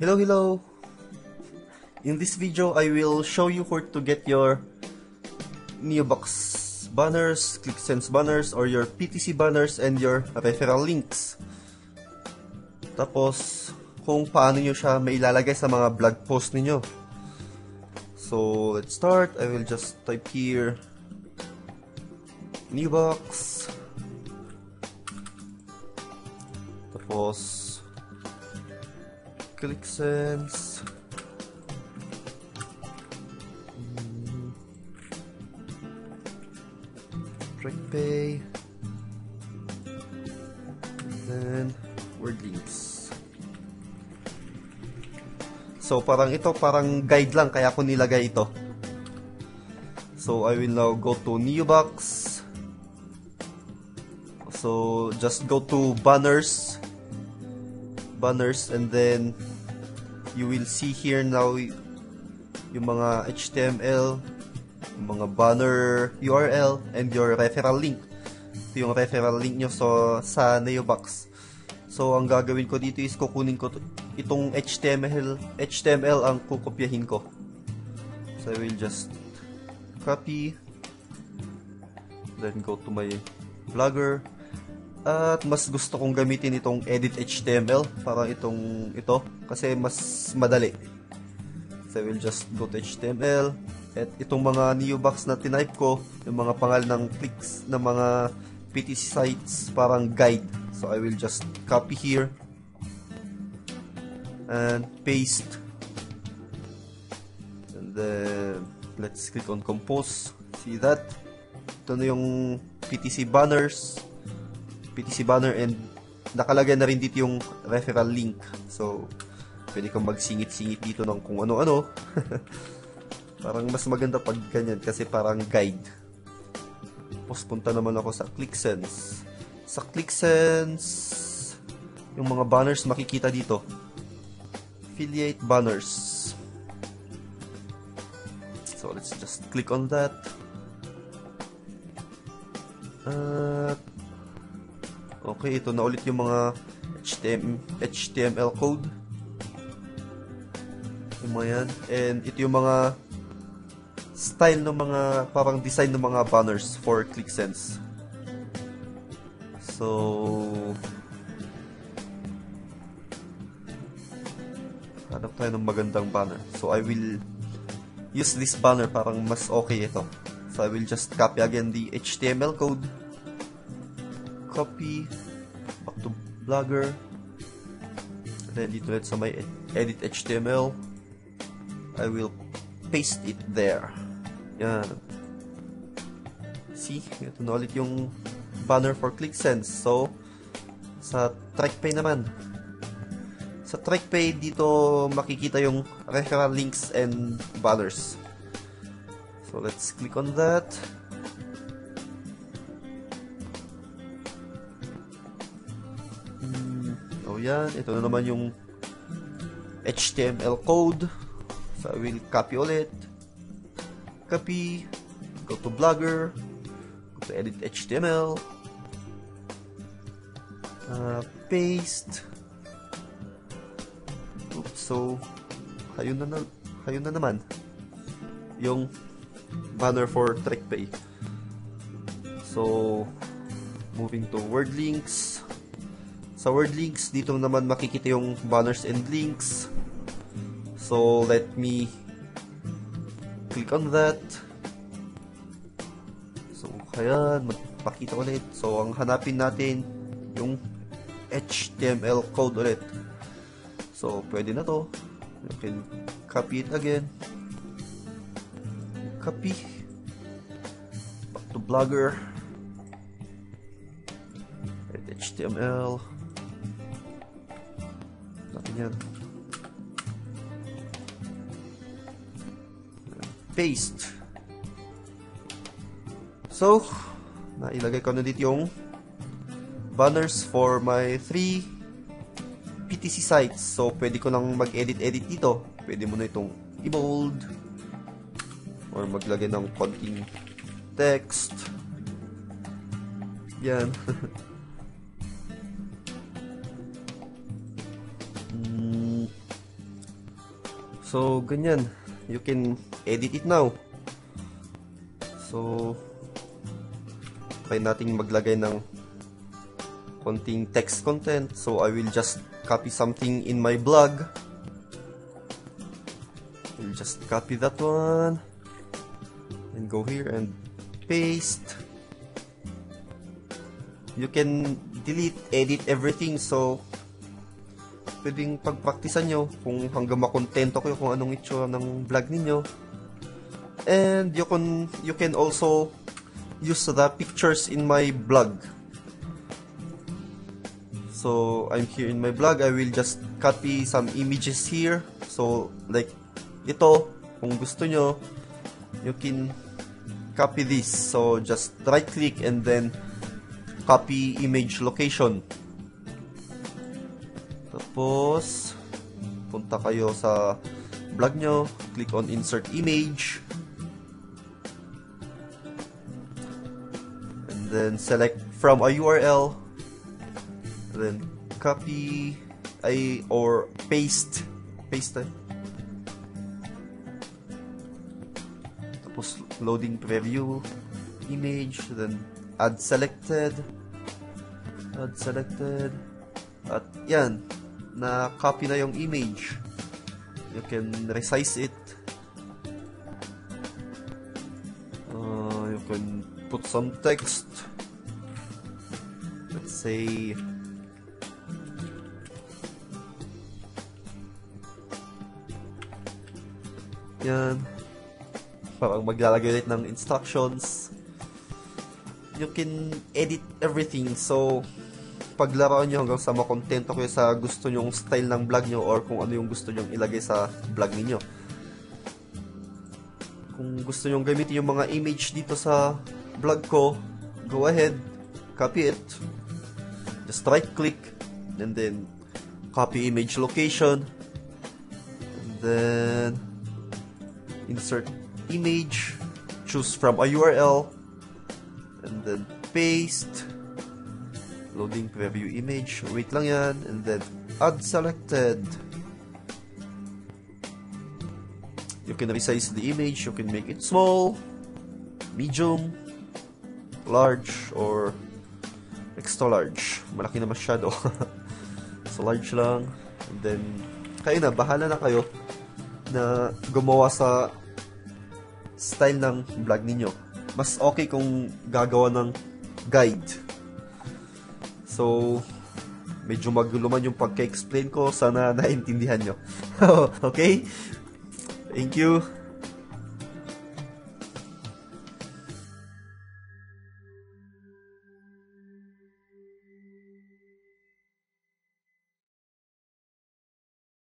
Hello, hello! In this video, I will show you how to get your Neobox banners, ClickSense banners, or your PTC banners and your referral links. Tapos, kung paano nyo siya mailalagay sa mga blog post ninyo. So, let's start. I will just type here Neobox. Tapos, ClickSense. TrackPay. Then, WordLinks. So, parang ito, parang guide lang, kaya ako nilagay ito. So, I will now go to Neobox. So, just go to banners, and then you will see here now yung mga HTML, yung mga banner URL, and your referral link. Ito yung referral link nyo sa Neobox. So, ang gagawin ko dito is kukunin ko itong HTML ang kukopyahin ko. So, I will just copy, then go to my Blogger. At mas gusto kong gamitin itong edit HTML, parang ito, kasi mas madali. So, I will just go to HTML, at itong mga Neobox na tinype ko, yung mga pangalan ng clicks, ng mga PTC sites, parang guide. So, I will just copy here, and paste. And then, let's click on compose. See that? Ito na yung PTC banner, and nakalagay na rin dito yung referral link. So, pwede kang magsingit-singit dito ng kung ano-ano. Parang mas maganda pag ganyan kasi parang guide. Tapos punta naman ako sa ClickSense. Sa ClickSense, yung mga banners makikita dito. Affiliate banners. So, let's just click on that. Okay, ito na ulit yung mga HTML code. Yung mga yan. And ito yung mga style ng mga, parang design ng mga banners for ClickSense. So, hanap tayo ng magandang banner. So, I will use this banner, parang mas okay ito. So, I will just copy again the HTML code. Copy, back to Blogger, and then dito ulit sa may edit HTML, I will paste it there. Yan. See, ito na ulit yung banner for ClickSense. So, sa TrackPay naman. Sa TrackPay, dito makikita yung referral links and banners. So, let's click on that. Yan, ito na naman yung HTML code. So, I will copy ulit. Copy. Go to Blogger. Go to edit HTML. Paste. Oops, so, ayun na naman. Yung banner for TrackPay. So, moving to WordLinks. Sa WordLinks, dito naman makikita yung banners and links. So, let me click on that. So, kaya magpakita ulit. So, ang hanapin natin yung HTML code ulit. So, pwede na to. You can copy it again. Copy. Back to Blogger. HTML. Yan. Paste. So, nailagay ko na dito yung banners for my 3 PTC sites. So, pwede ko nang mag-edit dito. Pwede mo na itong i-bold or maglagay ng konting text. Yan. So, ganyan. You can edit it now. So, try nating maglagay ng konting text content. So, I will just copy something in my blog. We'll just copy that one. And go here and paste. You can delete, edit everything. So, pwedeng pagpraktisan nyo kung hanggang makontento kayo kung anong itsura ng vlog ninyo. And you can also use the pictures in my blog. So, I'm here in my blog. I will just copy some images here. So, like ito, kung gusto nyo, you can copy this. So, just right click and then copy image location. Tapos, punta kayo sa blog nyo, click on insert image, and then select from a URL, then copy or paste tapos loading preview image, then add selected, at yan, na copy na yung image. You can resize it. You can put some text. Let's say yan, parang maglalagay ulit ng instructions. You can edit everything. So, paglaruan nyo hanggang sa makontento kayo sa gusto nyong style ng vlog nyo or kung ano yung gusto nyong ilagay sa vlog ninyo. Kung gusto nyong gamitin yung mga image dito sa vlog ko, go ahead, copy it. Just right click and then copy image location, and then insert image, choose from a URL, and then paste, loading preview image, wait lang yan, and then add selected. You can resize the image, you can make it small, medium, large, or extra large. Malaki na masyado. So large lang, and then kayo na, bahala na kayo na gumawa sa style ng vlog ninyo. Mas okay kung gagawa ng guide. So, medyo magulo man yung pagka-explain ko. Sana naintindihan nyo. Okay? Thank you.